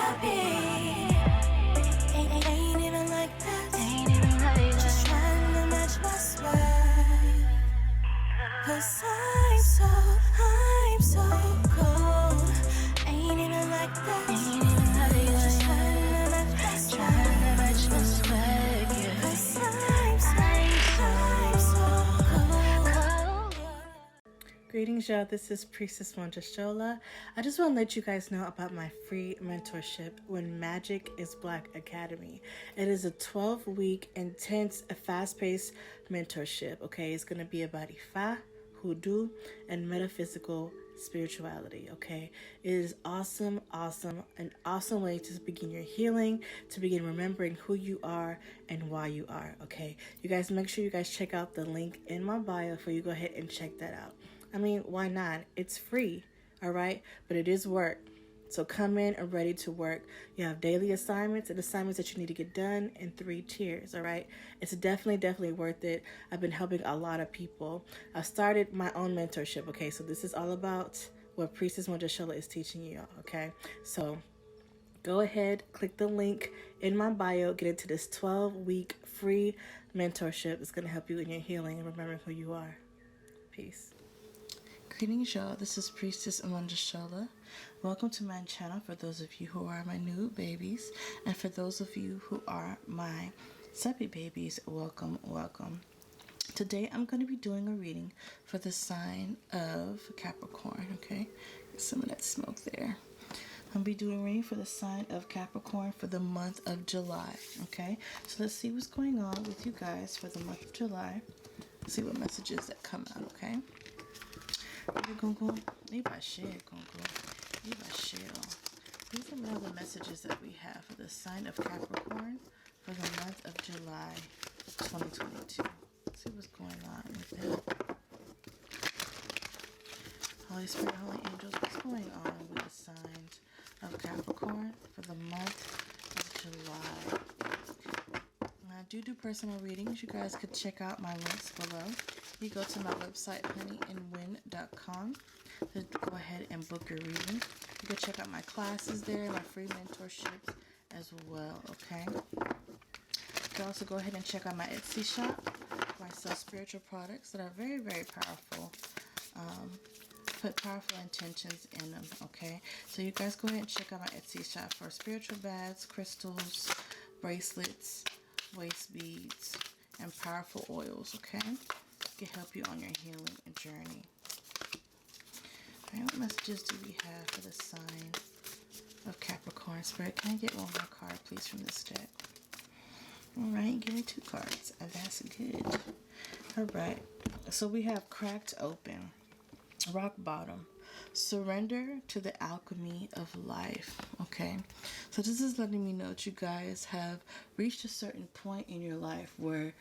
happy. Ain't even like that. Just trying to match my swag. 'Cause I'm so cold. Ain't even like that. Just trying to match my swag. 'Cause I'm so cold. Greetings, y'all. This is Priestess Montashola. I just want to let you guys know about my free mentorship, When Magic is Black Academy. It is a 12-week, intense, fast-paced mentorship, okay? It's going to be about Ifa, Hoodoo, and metaphysical spirituality, okay? It is awesome, an awesome way to begin your healing, to begin remembering who you are and why you are, okay? You guys, make sure you guys check out the link in my bio for you go ahead and check that out. I mean, why not? It's free, all right? But it is work. So come in and ready to work. You have daily assignments and assignments that you need to get done in 3 tiers, all right? It's definitely worth it. I've been helping a lot of people. I started my own mentorship, okay? So this is all about what Priestess Montashola is teaching you, okay? So go ahead, click the link in my bio, get into this 12-week free mentorship. It's going to help you in your healing and remembering who you are. Peace. Greetings, y'all. This is Priestess Montashola. Welcome to my channel for those of you who are my new babies, and for those of you who are my Seppi babies, welcome. Today I'm going to be doing a reading for the sign of Capricorn, okay? Get some of that smoke there. I'm going to be doing a reading for the sign of Capricorn for the month of July, okay? So let's see what's going on with you guys for the month of July. See what messages that come out, okay? These are some of the messages that we have for the sign of Capricorn for the month of July 2022. Let's see what's going on with that. Holy Spirit, Holy Angels, what's going on with the signs of Capricorn for the month of July? I do personal readings. You guys could check out my links below. You go to my website, Honeynwind.com, to go ahead and book your reading. You can check out my classes there, my free mentorships as well, okay? You can also go ahead and check out my Etsy shop, where I sell spiritual products that are very, very powerful. Put powerful intentions in them, okay? So you guys go ahead and check out my Etsy shop for spiritual baths, crystals, bracelets, waist beads, and powerful oils, okay? Can help you on your healing journey. Alright, what messages do we have for the sign of Capricorn? Spirit, can I get one more card, please, from this deck? Alright, give me 2 cards. That's good. Alright, so we have cracked open, rock bottom, surrender to the alchemy of life, okay? So this is letting me know that you guys have reached a certain point in your life where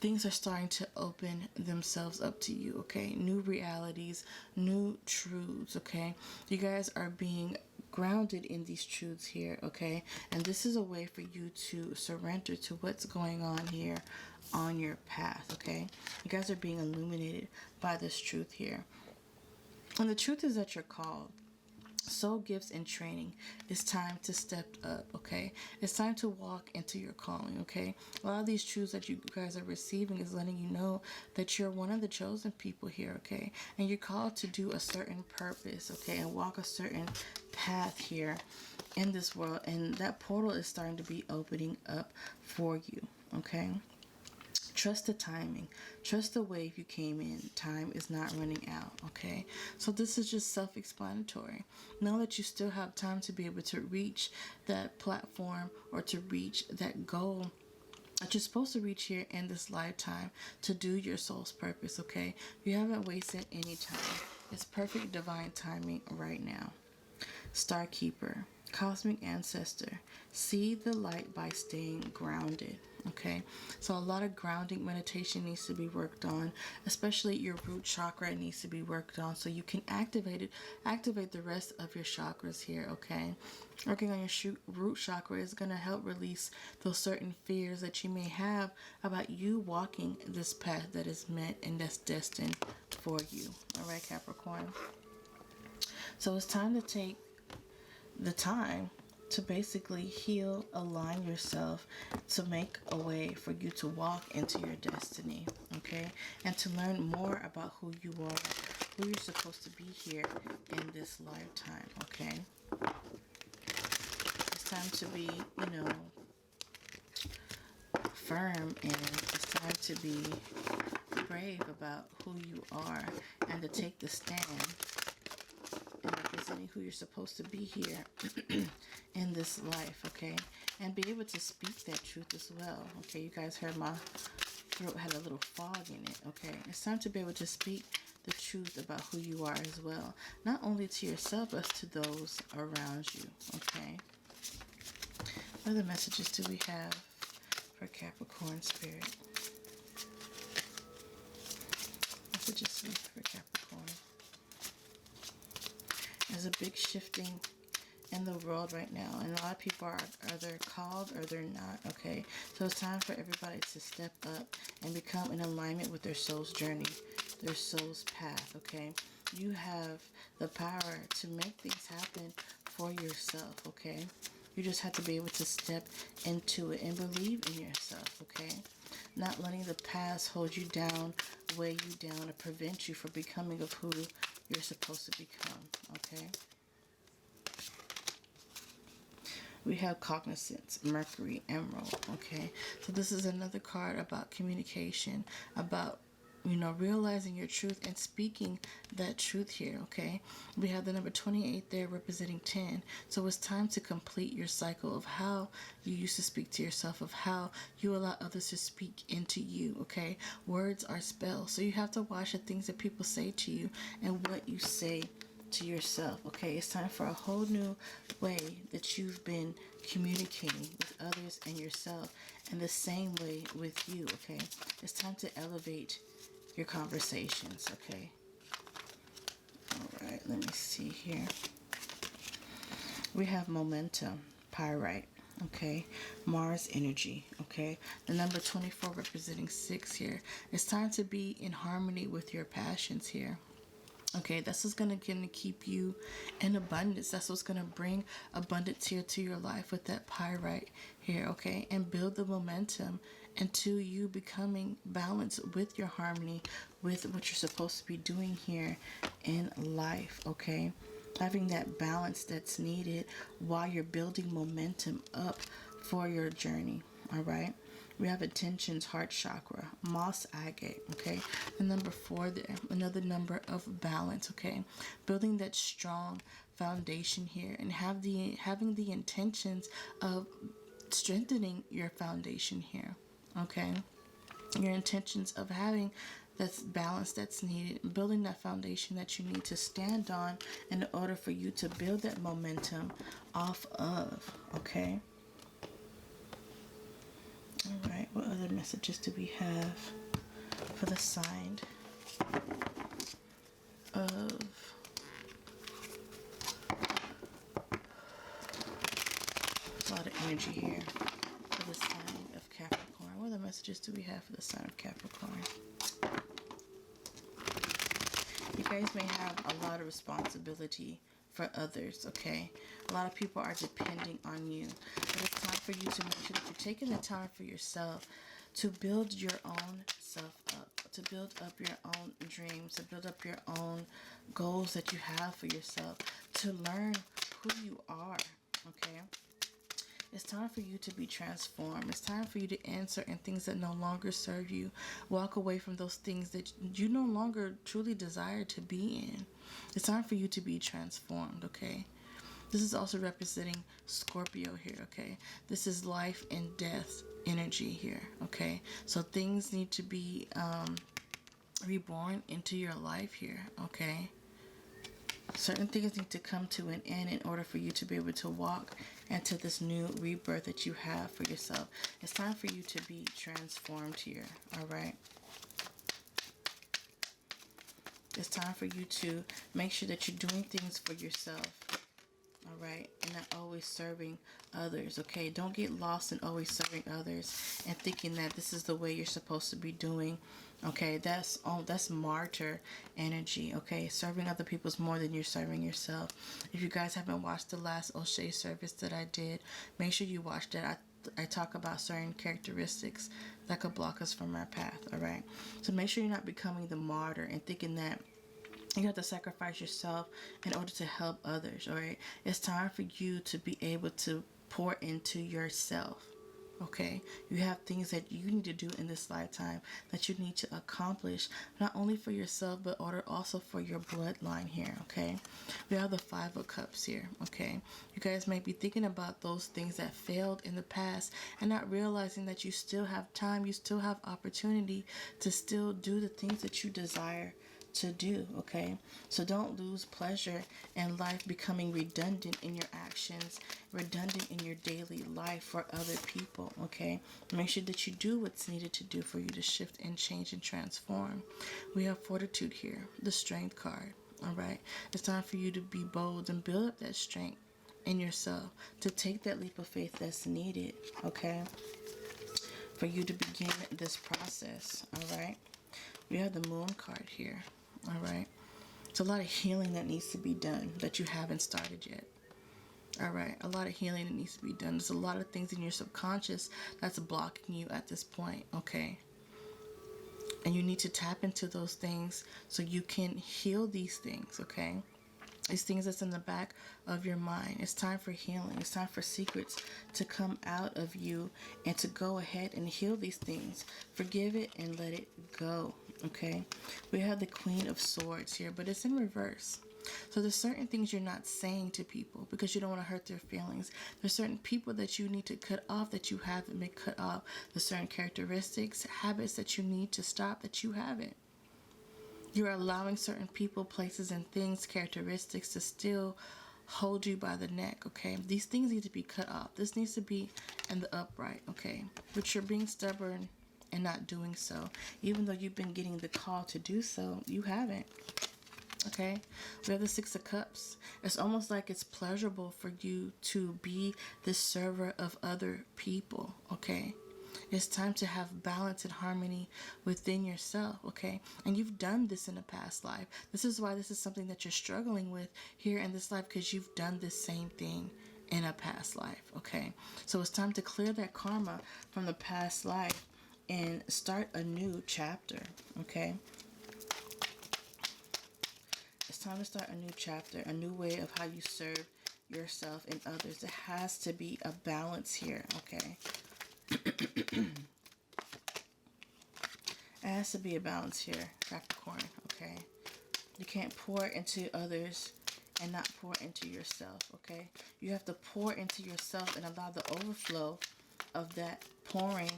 things are starting to open themselves up to you, okay? New realities, new truths, okay? You guys are being grounded in these truths here, okay? And this is a way for you to surrender to what's going on here on your path, okay? You guys are being illuminated by this truth here. And the truth is that you're called. Soul gifts and training. It's time to step up, okay? It's time to walk into your calling, okay? A lot of these truths that you guys are receiving is letting you know that you're one of the chosen people here, okay? And you're called to do a certain purpose, okay? And walk a certain path here in this world. And that portal is starting to be opening up for you, okay? Trust the timing. Trust the wave you came in. Time is not running out, okay? So this is just self-explanatory. Know that you still have time to be able to reach that platform or to reach that goal that you're supposed to reach here in this lifetime to do your soul's purpose, okay? You haven't wasted any time. It's perfect divine timing right now. Star Keeper, Cosmic Ancestor, see the light by staying grounded, okay? So a lot of grounding meditation needs to be worked on, especially your root chakra needs to be worked on so you can activate the rest of your chakras here, okay? Working on your root chakra is going to help release those certain fears that you may have about you walking this path that is meant and that's destined for you, all right, Capricorn? So it's time to take the time to basically heal, align yourself, to make a way for you to walk into your destiny, okay? And to learn more about who you are, who you're supposed to be here in this lifetime, okay? It's time to be, firm, and it's time to be brave about who you are and to take the stand and representing who you're supposed to be here in this life, okay? And be able to speak that truth as well, okay? You guys heard my throat had a little fog in it, okay? It's time to be able to speak the truth about who you are as well, not only to yourself but to those around you, okay? What other messages do we have for Capricorn spirit? Messages for Capricorn. There's a big shifting in the world right now, and a lot of people are either called or they're not, okay? So it's time for everybody to step up and become in alignment with their soul's journey, their soul's path, okay? You have the power to make things happen for yourself, okay? You just have to be able to step into it and believe in yourself, okay? Not letting the past hold you down, weigh you down, or prevent you from becoming of who you're supposed to become, okay? We have Cognizance, Mercury, Emerald, okay? So this is another card about communication, about, realizing your truth and speaking that truth here, okay? We have the number 28 there representing 10. So it's time to complete your cycle of how you used to speak to yourself, of how you allow others to speak into you, okay? Words are spells. So you have to watch the things that people say to you and what you say to yourself, okay? It's time for a whole new way that you've been communicating with others and yourself, and the same way with you, okay? It's time to elevate your conversations, okay? All right, let me see here. We have Momentum, Pyrite, okay? Mars energy, okay? The number 24 representing 6 here. It's time to be in harmony with your passions here. Okay, that's what's gonna keep you in abundance. That's what's gonna bring abundance here to your life with that pyrite here, okay? And build the momentum into you becoming balanced with your harmony, with what you're supposed to be doing here in life, okay? Having that balance that's needed while you're building momentum up for your journey, all right? We have Attention's heart chakra, moss agate, okay? The number 4 there, another number of balance, okay? Building that strong foundation here and having the intentions of strengthening your foundation here, okay? Your intentions of having that balance that's needed, building that foundation that you need to stand on in order for you to build that momentum off of, okay? All right, what other messages do we have for the sign of a lot of energy here for the sign of Capricorn? What other messages do we have for the sign of Capricorn? You guys may have a lot of responsibility for others, okay? A lot of people are depending on you. But it's time for you to make sure that you're taking the time for yourself to build your own self up, to build up your own dreams, to build up your own goals that you have for yourself, to learn who you are, okay? It's time for you to be transformed. It's time for you to end certain things that no longer serve you. Walk away from those things that you no longer truly desire to be in. It's time for you to be transformed, okay? This is also representing Scorpio here, okay? This is life and death energy here, okay? So things need to be reborn into your life here, okay? Certain things need to come to an end in order for you to be able to walk into this new rebirth that you have for yourself. It's time for you to be transformed here, all right? It's time for you to make sure that you're doing things for yourself, all right? and not always serving others, okay? Don't get lost in always serving others and thinking that this is the way you're supposed to be doing, okay? That's martyr energy, okay? Serving other people is more than you're serving yourself. If you guys haven't watched the last O'Shea service that I did, make sure you watch that. I talk about certain characteristics that could block us from our path, all right? So make sure you're not becoming the martyr and thinking that you have to sacrifice yourself in order to help others, all right? It's time for you to be able to pour into yourself, okay? You have things that you need to do in this lifetime that you need to accomplish, not only for yourself, but also for your bloodline here, okay? We have the Five of Cups here, okay? You guys may be thinking about those things that failed in the past and not realizing that you still have time, you still have opportunity to still do the things that you desire to do, okay? So don't lose pleasure in life becoming redundant in your actions, redundant in your daily life for other people, okay? Make sure that you do what's needed to do for you to shift and change and transform. We have Fortitude here, the Strength card, all right? It's time for you to be bold and build up that strength in yourself to take that leap of faith that's needed, okay? For you to begin this process, all right? We have the Moon card here. All right. It's a lot of healing that needs to be done that you haven't started yet. All right. A lot of healing that needs to be done. There's a lot of things in your subconscious that's blocking you at this point. Okay. And you need to tap into those things so you can heal these things. Okay. These things that's in the back of your mind. It's time for healing. It's time for secrets to come out of you and to go ahead and heal these things. Forgive it and let it go. Okay? We have the Queen of Swords here, but it's in reverse. So there's certain things you're not saying to people because you don't want to hurt their feelings. There's certain people that you need to cut off that you haven't been cut off. There's certain characteristics, habits that you need to stop that you haven't. You're allowing certain people, places, and things, characteristics to still hold you by the neck, okay? These things need to be cut off. This needs to be in the upright, okay? But you're being stubborn and not doing so. Even though you've been getting the call to do so, you haven't, okay? We have the Six of Cups. It's almost like it's pleasurable for you to be the server of other people, okay? It's time to have balance and harmony within yourself, okay? And you've done this in a past life. This is why this is something that you're struggling with here in this life, because you've done this same thing in a past life, okay? So it's time to clear that karma from the past life and start a new chapter, okay? It's time to start a new chapter, a new way of how you serve yourself and others. There has to be a balance here, okay? There has to be a balance here, Capricorn, okay? You can't pour into others and not pour into yourself, okay? You have to pour into yourself and allow the overflow of that pouring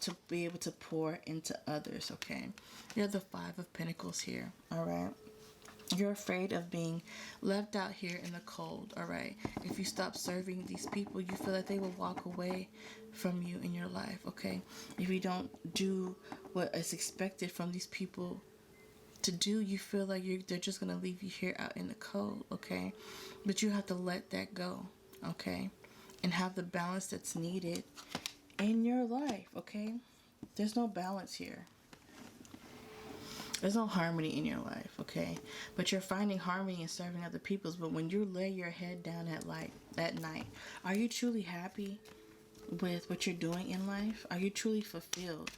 to be able to pour into others, okay? You have the Five of Pentacles here, all right? You're afraid of being left out here in the cold, all right? If you stop serving these people, you feel like they will walk away from you in your life, okay? If you don't do what is expected from these people to do, you feel like they're just going to leave you here out in the cold, okay? But you have to let that go, okay? And have the balance that's needed in your life, okay? There's no balance here. There's no harmony in your life, okay? But you're finding harmony in serving other people's. But when you lay your head down at night, are you truly happy with what you're doing in life? Are you truly fulfilled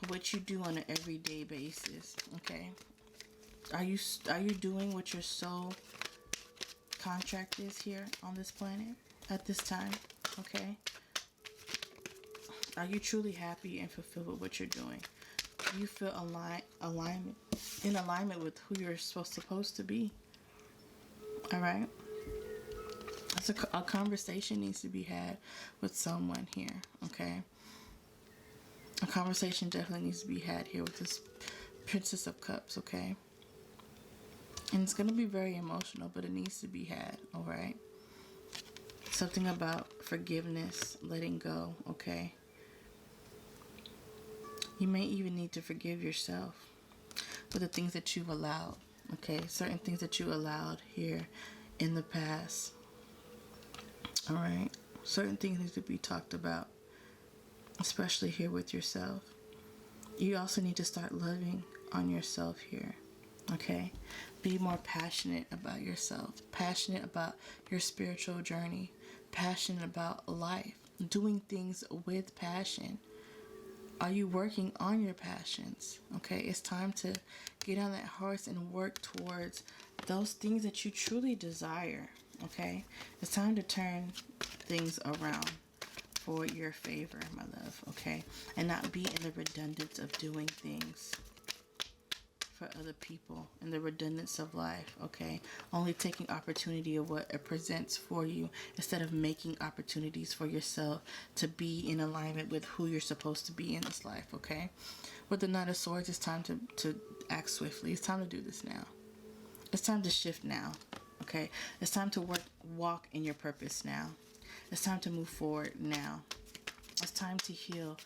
with what you do on an everyday basis, okay? Are you doing what your soul contract is here on this planet at this time, okay? Are you truly happy and fulfilled with what you're doing? Do you feel in alignment with who you're supposed to be? All right? That's a conversation needs to be had with someone here, okay? A conversation definitely needs to be had here with this Princess of Cups, okay? And it's going to be very emotional, but it needs to be had, all right? Something about forgiveness, letting go, okay? You may even need to forgive yourself for the things that you've allowed, okay? Certain things that you allowed here in the past. All right? Certain things need to be talked about, especially here with yourself. You also need to start loving on yourself here. Okay? Be more passionate about yourself, passionate about your spiritual journey, passionate about life, doing things with passion. Are you working on your passions? Okay, it's time to get on that horse and work towards those things that you truly desire. Okay, it's time to turn things around for your favor, my love. Okay, and not be in the redundance of doing things for other people and the redundance of life. Okay, only taking opportunity of what it presents for you instead of making opportunities for yourself to be in alignment with who you're supposed to be in this life. Okay, with the Knight of Swords, it's time to act swiftly. It's time to do this now. It's time to shift now. Okay, it's time to walk in your purpose now. It's time to move forward now. It's time to heal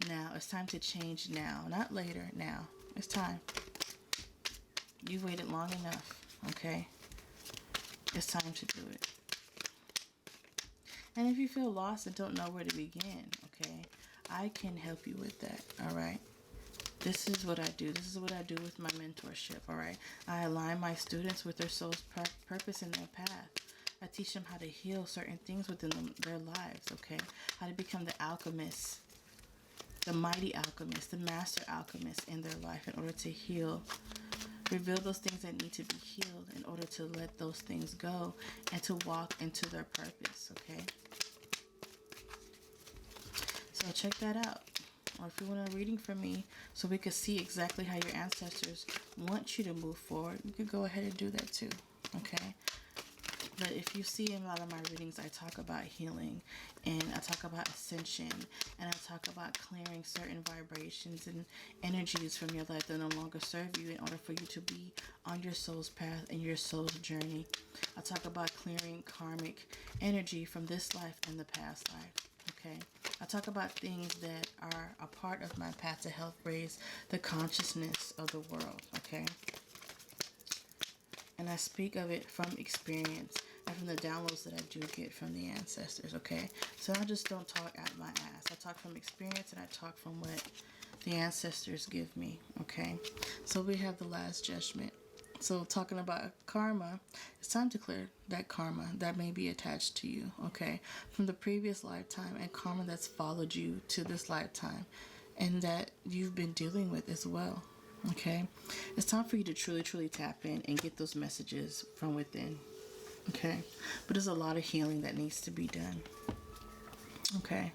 now. It's time to change now, not later. Now it's time. You waited long enough, okay? It's time to do it. And if you feel lost and don't know where to begin, okay, I can help you with that, all right? This is what I do. This is what I do with my mentorship, all right? I align my students with their soul's purpose and their path. I teach them how to heal certain things within their lives, okay? How to become the alchemist, the mighty alchemist, the master alchemist in their life in order to heal. Reveal those things that need to be healed in order to let those things go and to walk into their purpose, okay? So check that out. Or if you want a reading from me so we could see exactly how your ancestors want you to move forward, you could go ahead and do that too, okay? But if you see in a lot of my readings, I talk about healing and I talk about ascension and I talk about clearing certain vibrations and energies from your life that no longer serve you in order for you to be on your soul's path and your soul's journey. I talk about clearing karmic energy from this life and the past life. Okay, I talk about things that are a part of my path to help raise the consciousness of the world. Okay. And I speak of it from experience and from the downloads that I do get from the ancestors, okay? So I just don't talk out my ass. I talk from experience and I talk from what the ancestors give me, okay? So we have the Last Judgment. So talking about karma, it's time to clear that karma that may be attached to you, okay? From the previous lifetime and karma that's followed you to this lifetime and that you've been dealing with as well. Okay, it's time for you to truly tap in and get those messages from within. Okay, but there's a lot of healing that needs to be done. Okay,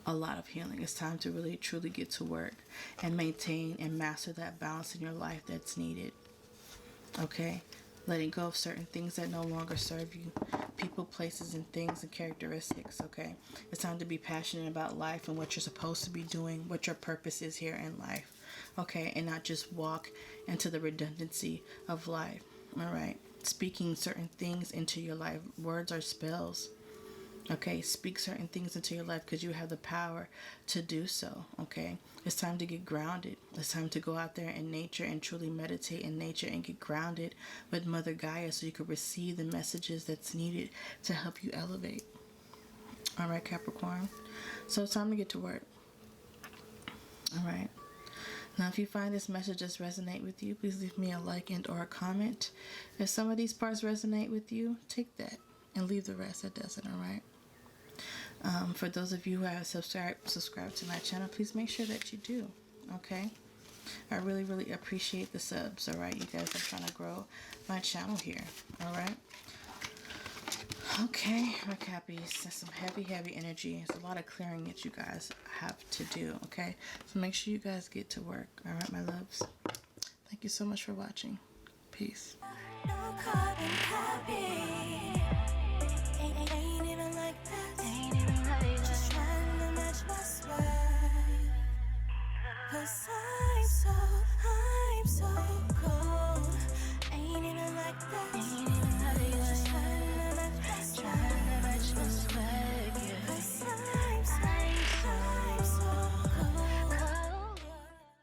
a lot of healing. It's time to really truly get to work and maintain and master that balance in your life that's needed. Okay, letting go of certain things that no longer serve you, people, places, and things and characteristics. Okay, it's time to be passionate about life and what you're supposed to be doing, what your purpose is here in life. Okay, and not just walk into the redundancy of life. All right, speaking certain things into your life. Words are spells. Okay, speak certain things into your life because you have the power to do so. Okay, it's time to get grounded. It's time to go out there in nature and truly meditate in nature and get grounded with Mother Gaia so you can receive the messages that's needed to help you elevate. All right, Capricorn. So it's time to get to work. All right. Now, if you find this message does resonate with you, please leave me a like and or a comment. If some of these parts resonate with you, take that and leave the rest that doesn't, all right? For those of you who have subscribed to my channel, please make sure that you do, okay? I really appreciate the subs, all right? You guys are trying to grow my channel here, all right? Okay, my Cappies, that's some heavy energy. There's a lot of clearing that you guys have to do, okay? So make sure you guys get to work, all right, my loves? Thank you so much for watching. Peace. No carbon copy. Ain't even like that. Ain't even like